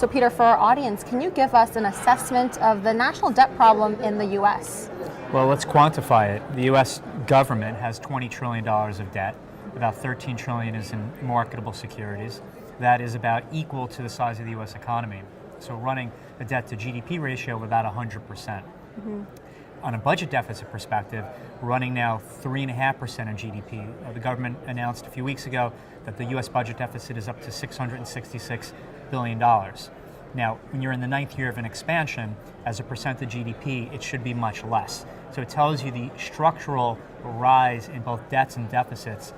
So Peter, for our audience, can you give us an assessment of the national debt problem in the U.S.? Well, let's quantify it. The U.S. government has $20 trillion of debt. About $13 trillion is in marketable securities. That is about equal to the size of the U.S. economy. So running a debt to GDP ratio of about 100%. On a budget deficit perspective, we're running now 3.5% of GDP. The government announced a few weeks ago that the U.S. budget deficit is up to $666 billion. Now, when you're in the 9th year of an expansion, as a percent of GDP, it should be much less. So it tells you the structural rise in both debts and deficits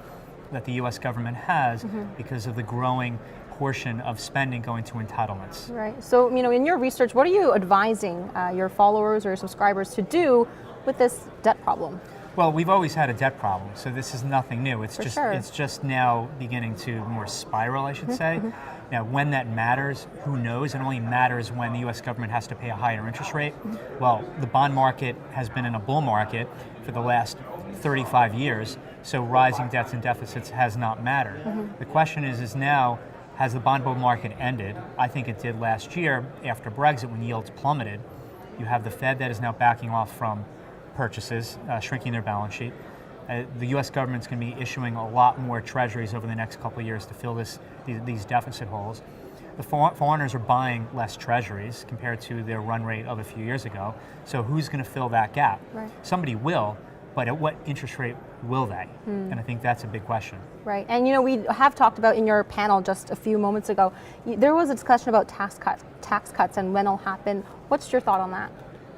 that the U.S. government has because of the growing portion of spending going to entitlements. Right. So, in your research, what are you advising your followers or your subscribers to do with this debt problem? Well, we've always had a debt problem, so this is nothing new. It's For just now beginning to more spiral, I should say. Now, when that matters, who knows? It only matters when the U.S. government has to pay a higher interest rate. Well, the bond market has been in a bull market for the last 35 years, so rising debts and deficits has not mattered. The question is now, has the bond bull market ended? I think it did last year after Brexit when yields plummeted. You have the Fed that is now backing off from purchases, shrinking their balance sheet. The U.S. government's going to be issuing a lot more treasuries over the next couple of years to fill these deficit holes. The foreigners are buying less treasuries compared to their run rate of a few years ago. So who's going to fill that gap? Right. Somebody will, but at what interest rate will they? And I think that's a big question. Right. And we have talked about in your panel just a few moments ago, there was a discussion about tax cuts and when it'll happen. What's your thought on that?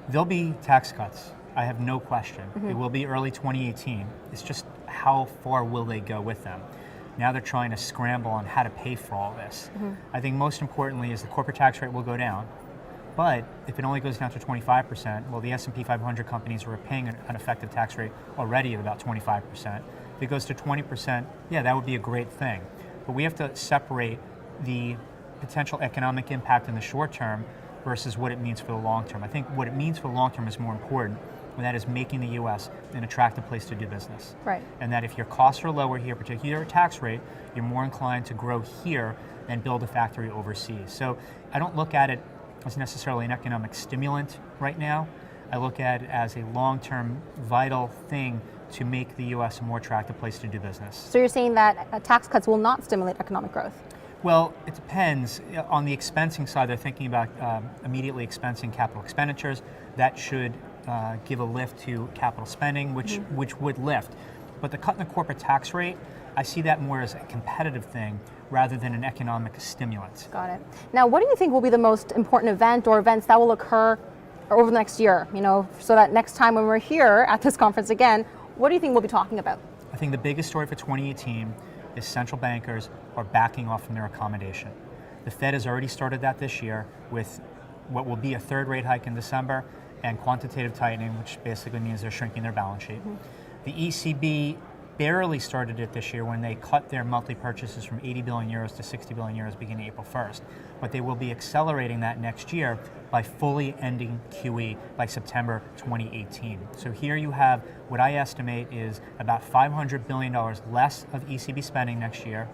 There'll be tax cuts. I have no question. It will be early 2018. It's just how far will they go with them? Now they're trying to scramble on how to pay for all this. I think most importantly is the corporate tax rate will go down. But if it only goes down to 25%, well, the S&P 500 companies are paying an effective tax rate already of about 25%. If it goes to 20%, yeah, that would be a great thing. But we have to separate the potential economic impact in the short term versus what it means for the long term. I think what it means for the long term is more important, and that is making the U.S. an attractive place to do business. Right. And that if your costs are lower here, particularly your tax rate, you're more inclined to grow here than build a factory overseas. So I don't look at it as necessarily an economic stimulant right now. I look at it as a long-term vital thing to make the U.S. a more attractive place to do business. So you're saying that tax cuts will not stimulate economic growth? Well, it depends. On the expensing side, they're thinking about immediately expensing capital expenditures. That should give a lift to capital spending, which would lift. But the cut in the corporate tax rate, I see that more as a competitive thing rather than an economic stimulant. Got it. Now, what do you think will be the most important event or events that will occur over the next year, so that next time when we're here at this conference again, what do you think we'll be talking about? I think the biggest story for 2018 is central bankers are backing off from their accommodation. The Fed has already started that this year with what will be a third rate hike in December and quantitative tightening, which basically means they're shrinking their balance sheet. The ECB barely started it this year when they cut their monthly purchases from 80 billion euros to 60 billion euros beginning April 1st. But they will be accelerating that next year by fully ending QE by September 2018. So here you have what I estimate is about $500 billion less of ECB spending next year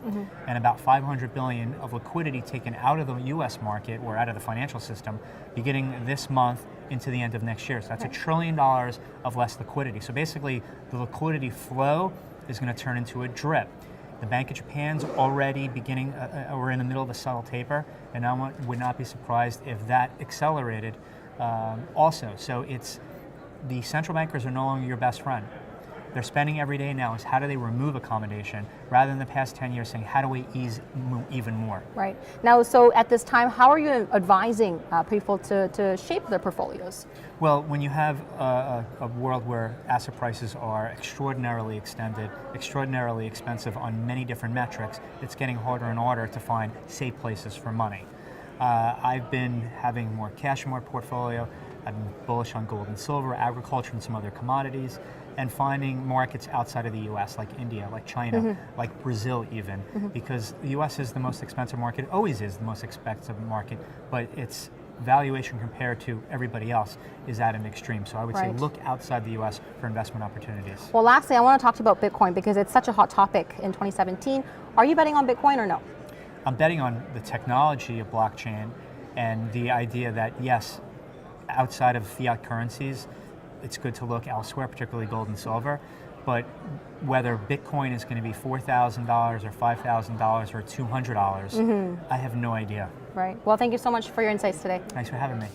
and about $500 billion of liquidity taken out of the US market or out of the financial system beginning this month into the end of next year. So that's $1 trillion of less liquidity. So basically the liquidity flow is going to turn into a drip. The Bank of Japan's already beginning, we're in the middle of a subtle taper, and I would not be surprised if that accelerated also. So it's the central bankers are no longer your best friend. They're spending every day now is how do they remove accommodation rather than the past 10 years saying how do we ease even more. Right. Now, so at this time, how are you advising people to shape their portfolios? Well, when you have a world where asset prices are extraordinarily extended, extraordinarily expensive on many different metrics, it's getting harder and harder to find safe places for money. I've been having more cash in my portfolio. I've been bullish on gold and silver, agriculture, and some other commodities, and finding markets outside of the U.S., like India, like China, like Brazil even, because the U.S. is the most expensive market, always is the most expensive market, but its valuation compared to everybody else is at an extreme. So I would say look outside the U.S. for investment opportunities. Well, lastly, I want to talk to you about Bitcoin because it's such a hot topic in 2017. Are you betting on Bitcoin or no? I'm betting on the technology of blockchain and the idea that, yes, outside of fiat currencies, it's good to look elsewhere, particularly gold and silver. But whether Bitcoin is going to be $4,000 or $5,000 or $200, I have no idea. Right. Well, thank you so much for your insights today. Thanks for having me.